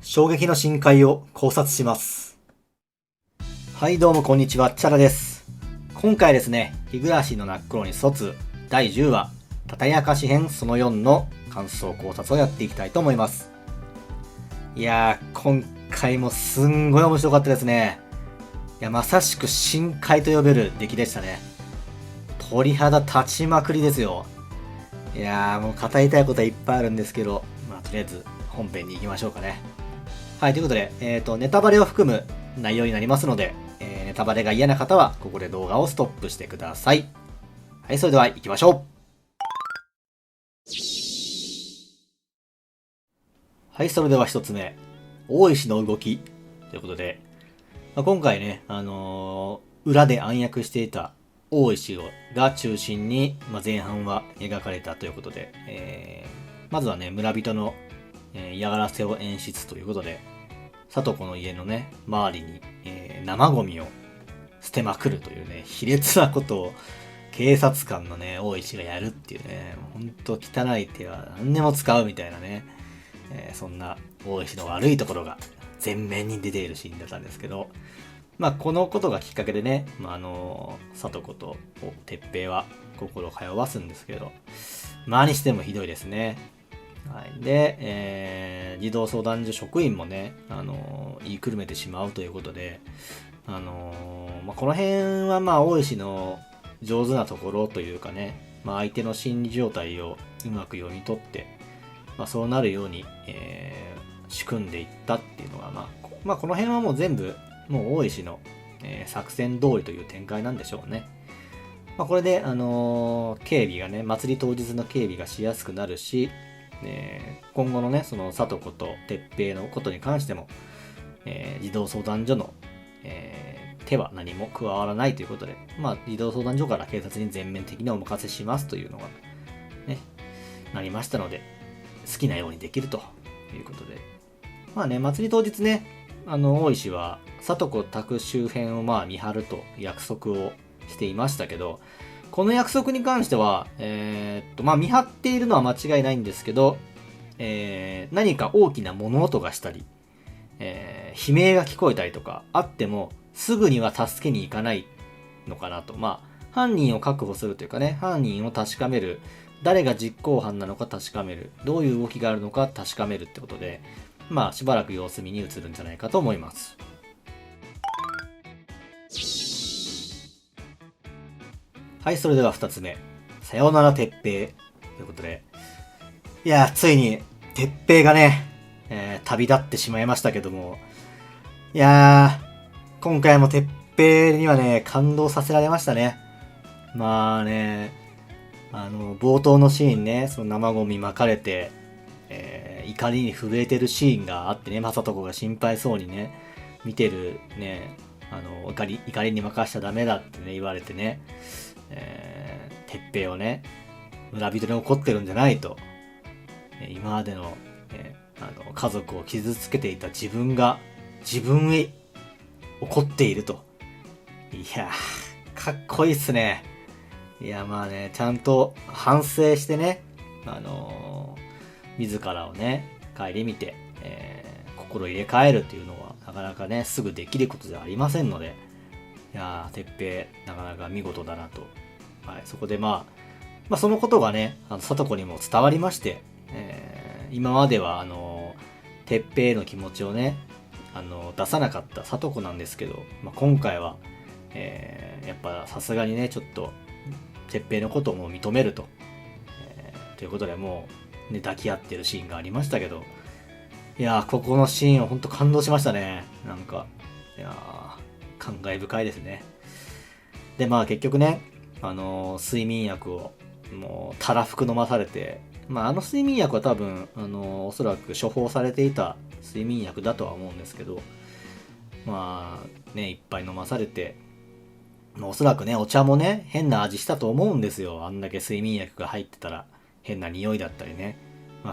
衝撃の深海を考察します。はいどうもこんにちは、チャラです。今回ですね、日暮らしの泣く頃に卒第10話、たたやかし編その4の感想考察をやっていきたいと思います。いやー、今回もすんごい面白かったですね。いや、まさしく深海と呼べる出来でしたね。鳥肌立ちまくりですよ。いやー、もう語りたいことはいっぱいあるんですけど、とりあえず本編に行きましょうかね。はい、ということで、ネタバレを含む内容になりますので、ネタバレが嫌な方は、ここで動画をストップしてください。はい、それでは行きましょう。はい、それでは一つ目。大石の動き。ということで、今回ね、裏で暗躍していた大石が中心に、前半は描かれたということで、まずはね、村人の、嫌がらせを演出ということで、里子の家のね、周りに、生ゴミを捨てまくるというね、卑劣なことを警察官のね、大石がやるっていうね、ほんと汚い手は何でも使うみたいなね、そんな大石の悪いところが前面に出ているシーンだったんですけど、このことがきっかけでね、里子と鉄平は心を通わすんですけど、にしてもひどいですね。はい、で、児童相談所職員もね、言いくるめてしまうということで、この辺は大石の上手なところというかね、相手の心理状態をうまく読み取って、そうなるように、仕組んでいったっていうのが、この辺はもう全部、もう大石の、作戦通りという展開なんでしょうね。これで、警備がね、祭り当日の警備がしやすくなるし、今後のね、その里子と鉄平のことに関しても、児童相談所の、手は何も加わらないということで、児童相談所から警察に全面的にお任せしますというのが、ね、なりましたので、好きなようにできるということで。祭り当日ね、大石は、里子宅周辺を見張ると約束をしていましたけど、この約束に関しては、見張っているのは間違いないんですけど、何か大きな物音がしたり、悲鳴が聞こえたりとかあっても、すぐには助けに行かないのかなと。犯人を確保するというかね、犯人を確かめる。誰が実行犯なのか確かめる。どういう動きがあるのか確かめるってことで、しばらく様子見に移るんじゃないかと思います。はい、それでは2つ目。さようなら鉄平。ということで。いや、ついに、鉄平がね、旅立ってしまいましたけども。いやー、今回も鉄平にはね、感動させられましたね。冒頭のシーンね、その生ゴミ巻かれて、怒りに震えてるシーンがあってね、正子が心配そうにね、見てるね、怒りに任しちゃダメだってね、言われてね、鉄平をね、村人に怒ってるんじゃないと、今までの、家族を傷つけていた自分が自分へ怒っていると。いやー、かっこいいっすね。いやちゃんと反省してね、自らをね、顧みて、心入れ替えるっていうのはなかなかね、すぐできることではありませんので、いやー、鉄平、なかなか見事だなと。はい、そこでそのことがね、里子にも伝わりまして、今までは、鉄平への気持ちをね、出さなかった里子なんですけど、今回は、やっぱさすがにね、ちょっと、鉄平のことをもう認めると。ということでもう、ね、抱き合ってるシーンがありましたけど、いやー、ここのシーンは本当感動しましたね。なんか、いやー、感慨深いですね。で、結局ね、睡眠薬を、もう、たらふく飲まされて、睡眠薬は多分、おそらく処方されていた睡眠薬だとは思うんですけど、いっぱい飲まされて、おそらくね、お茶もね、変な味したと思うんですよ。あんだけ睡眠薬が入ってたら、変な匂いだったりね。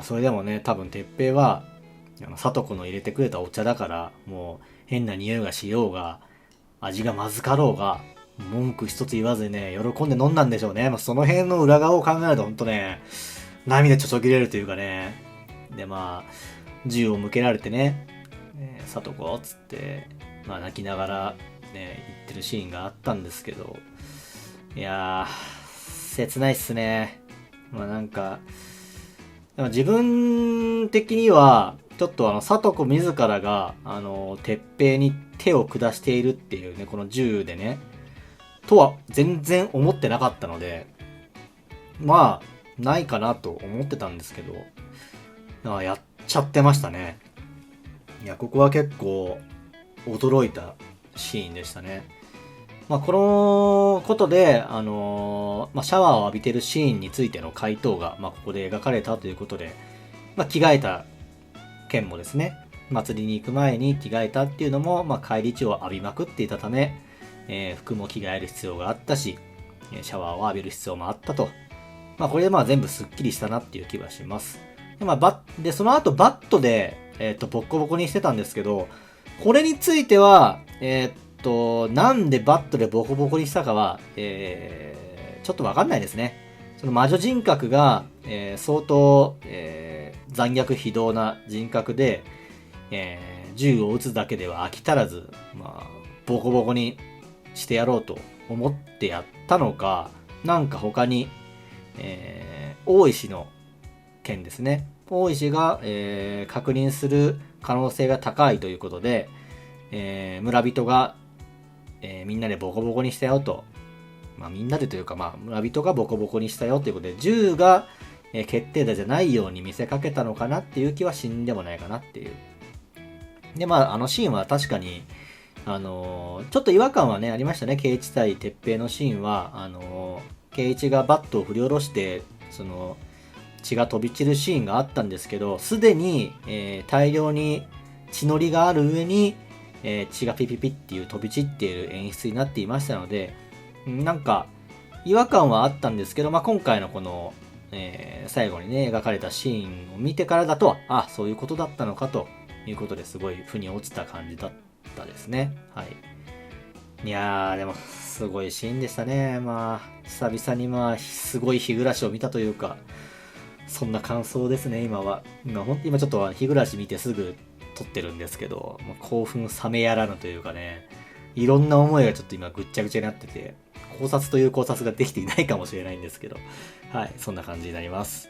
それでもね、多分、鉄平は、里子の入れてくれたお茶だから、もう、変な匂いがしようが、味がまずかろうが、文句一つ言わずにね、喜んで飲んだんでしょうね。その辺の裏側を考えるとほんとね、涙ちょちょぎれるというかね。で銃を向けられてね、里子っつって、まあ泣きながらね、言ってるシーンがあったんですけど、いやー、切ないっすね。まあなんか、でも自分的には、ちょっと里子自らが、鉄平に手を下しているっていうね、この銃でね、とは全然思ってなかったので、まあ、ないかなと思ってたんですけど、やっちゃってましたね。いや、ここは結構驚いたシーンでしたね。まあ、このことで、まあ、シャワーを浴びてるシーンについての回答が、まあ、ここで描かれたということで、まあ、着替えた件もですね、祭りに行く前に着替えたっていうのも、まあ、返り血を浴びまくっていたため、服も着替える必要があったし、シャワーを浴びる必要もあったと。まあ、これでまあ全部スッキリしたなっていう気はします。で、まあ、その後バットで、ボッコボコにしてたんですけど、これについては、なんでバットでボコボコにしたかは、ちょっとわかんないですね。その魔女人格が、相当、残虐非道な人格で、銃を撃つだけでは飽き足らず、まあ、ボコボコにしてやろうと思ってやったのか、なんか他に、大石の件ですね。大石が、確認する可能性が高いということで、村人が、みんなでボコボコにしたよと。まあみんなでというか、まあ村人がボコボコにしたよということで、銃が、決定打じゃないように見せかけたのかなっていう気は死んでもないかなっていう。で、まああのシーンは確かに、ちょっと違和感はね、ありましたね。圭一対鉄平のシーンは、圭一がバットを振り下ろして、その、血が飛び散るシーンがあったんですけど、すでに、大量に血のりがある上に、血がピピピっていう飛び散っている演出になっていましたので、なんか違和感はあったんですけど、まあ、今回のこの、最後にね描かれたシーンを見てからだと、あ、そういうことだったのかということですごい腑に落ちた感じだったですね。はい。いやーでもすごいシーンでしたね。まあ久々にまあすごい日暮らしを見たというか、そんな感想ですね。今は今ちょっと日暮らし見てすぐ撮ってるんですけど、もう興奮冷めやらぬというかね、いろんな思いがちょっと今ぐっちゃぐちゃになってて、考察という考察ができていないかもしれないんですけど、はい、そんな感じになります。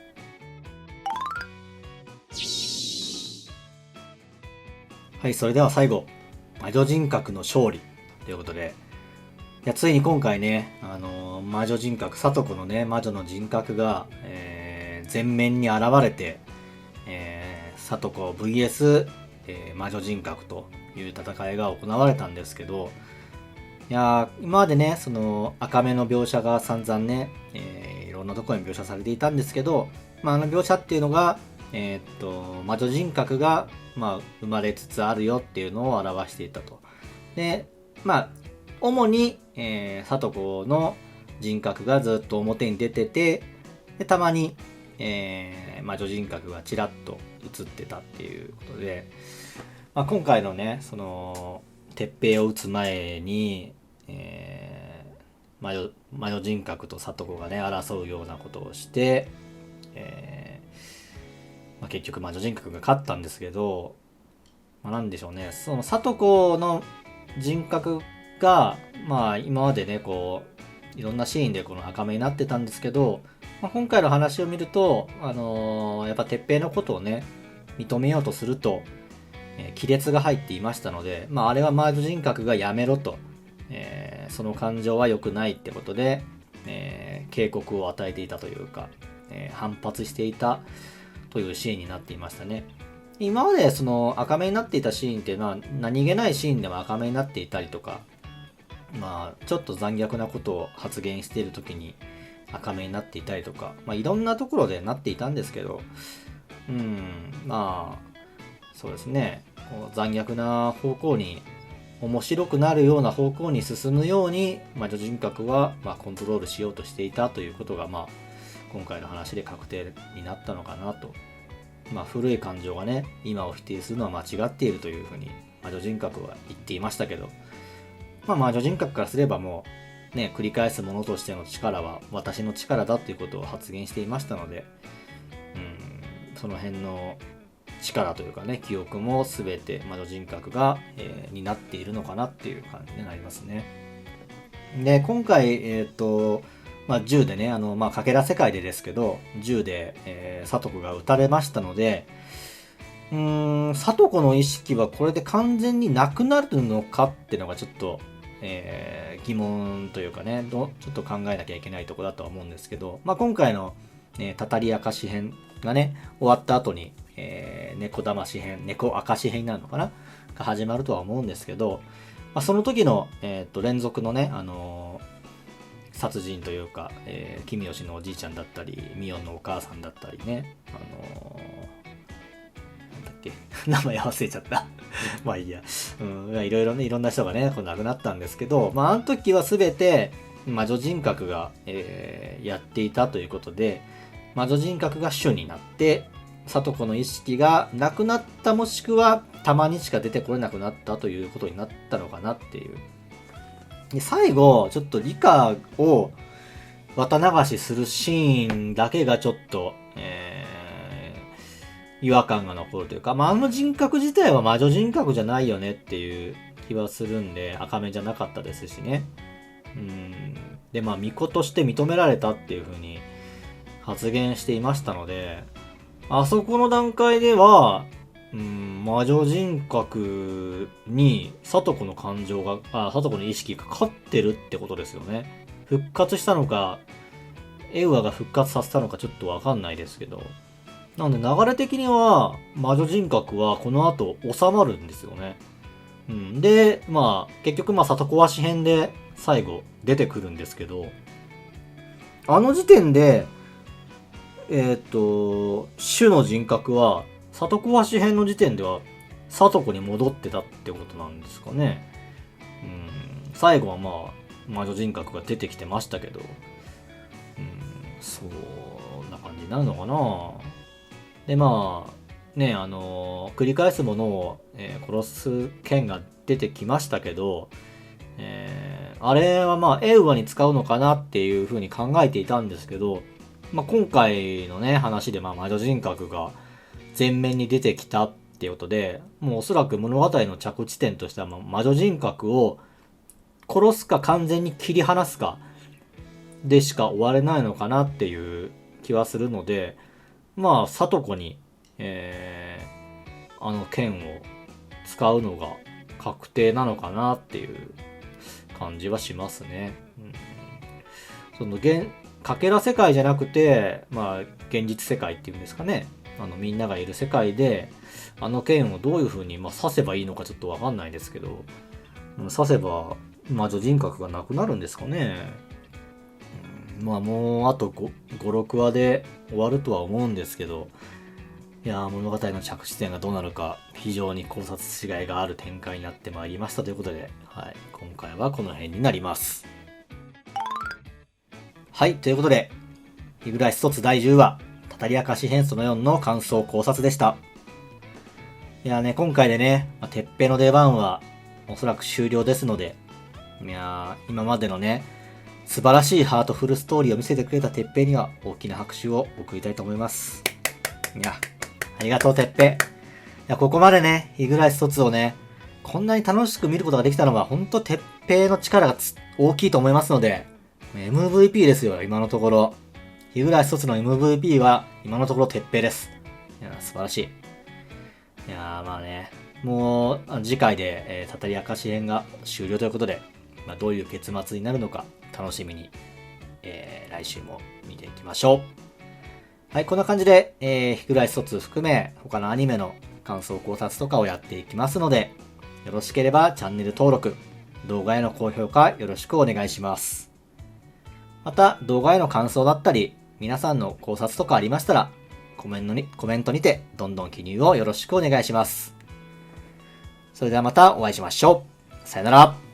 はい、それでは最後、魔女人格の勝利ということで、いやついに今回ね、魔女人格、里子のね、魔女の人格が、前面に現れて、里子 VS、魔女人格という戦いが行われたんですけど、いや今までね、その赤目の描写が散々ね、いろんなところに描写されていたんですけど、まあ、あの描写っていうのが、魔女人格が、まあ、生まれつつあるよっていうのを表していたと。で、まあ、主に、里子の人格がずっと表に出てて、でたまに、魔女人格がちらっと映ってたっていうことで、まあ、今回のね、その、鉄平を撃つ前に、魔女人格と里子がね、争うようなことをして、まあ、結局魔女人格が勝ったんですけど、まあ、なんでしょうね、その里子の人格が、まあ今までね、こう、いろんなシーンでこの赤目になってたんですけど、まあ、今回の話を見ると、やっぱ鉄平のことをね、認めようとすると、亀裂が入っていましたので、まああれは魔女人格がやめろと、その感情は良くないってことで、警告を与えていたというか、反発していたというシーンになっていましたね。今までその赤目になっていたシーンっていうのは何気ないシーンでも赤目になっていたりとか、まあちょっと残虐なことを発言している時に赤目になっていたりとか、まあいろんなところでなっていたんですけど、まあそうですね、こう残虐な方向に面白くなるような方向に進むように魔女人格はまあコントロールしようとしていたということが、まあ今回の話で確定になったのかなと。まあ古い感情がね、今を否定するのは間違っているというふうに魔女人格は言っていましたけど、まあ魔女人格からすればもうね、繰り返すものとしての力は私の力だということを発言していましたので、その辺の力というかね、記憶も全て魔女人格が、担っているのかなっていう感じになりますね。で、今回、銃でね、かけら世界でですけど、銃で、里子が撃たれましたので、里子の意識はこれで完全になくなるのかっていうのがちょっと、疑問というかね、ちょっと考えなきゃいけないところだとは思うんですけど、今回の、たたり明かし編がね、終わった後に、猫魂編、猫明かし編になるのかなが始まるとは思うんですけど、その時の、連続のね、殺人というか、君吉のおじいちゃんだったり、ミヨンのお母さんだったりね、なんだっけ、名前忘れちゃった。まあいいや。いろいろね、いろんな人がね、亡くなったんですけど、あの時は全て魔女人格が、やっていたということで、魔女人格が主になって、里子の意識がなくなった、もしくはたまにしか出てこれなくなったということになったのかなっていう。で最後、ちょっと理科を綿流しするシーンだけがちょっと、違和感が残るというか、あの人格自体は魔女人格じゃないよねっていう気はするんで、赤目じゃなかったですしね。で、巫女として認められたっていう風に発言していましたので、あそこの段階では、魔女人格に里子の感情が、里子の意識が勝ってるってことですよね。復活したのか、エウアが復活させたのかちょっとわかんないですけど。なので流れ的には魔女人格はこの後収まるんですよね。で、結局里子は詩編で最後出てくるんですけど、あの時点で、主の人格は里子は詩編の時点では里子に戻ってたってことなんですかね。最後は魔女人格が出てきてましたけど、そんな感じになるのかな。でね、繰り返すものを、殺す剣が出てきましたけど、あれはエウアに使うのかなっていうふうに考えていたんですけど、今回のね話で魔女人格が前面に出てきたっていうことで、もうおそらく物語の着地点としては魔女人格を殺すか完全に切り離すかでしか終われないのかなっていう気はするので、里子に、あの剣を使うのが確定なのかなっていう感じはしますね。そのかけら世界じゃなくて、現実世界っていうんですかね。みんながいる世界で、あの剣をどういう風に刺せばいいのかちょっとわかんないですけど、刺せば魔女人格がなくなるんですかね。もうあと5、6話で終わるとは思うんですけど、いや物語の着地点がどうなるか非常に考察しがいがある展開になってまいりましたということで、今回はこの辺になります。はい、ということで、日暮卒第10話、たたり明かし編その4の感想考察でした。いや今回でね、てっぺの出番はおそらく終了ですので、今までのね、素晴らしいハートフルストーリーを見せてくれたてっぺには大きな拍手を送りたいと思います。ありがとうてっぺ。ここまでね、日暮卒をね、こんなに楽しく見ることができたのはほんとてっぺの力が大きいと思いますので、MVP ですよ、今のところ。日暮卒の MVP は今のところてっぺです。素晴らしい。もう次回で、たたり明かし編が終了ということで、どういう結末になるのか楽しみに、来週も見ていきましょう。はい、こんな感じで、日暮卒含め他のアニメの感想考察とかをやっていきますので、よろしければチャンネル登録、動画への高評価よろしくお願いします。また動画への感想だったり、皆さんの考察とかありましたら、コメントにてどんどん記入をよろしくお願いします。それではまたお会いしましょう。さよなら。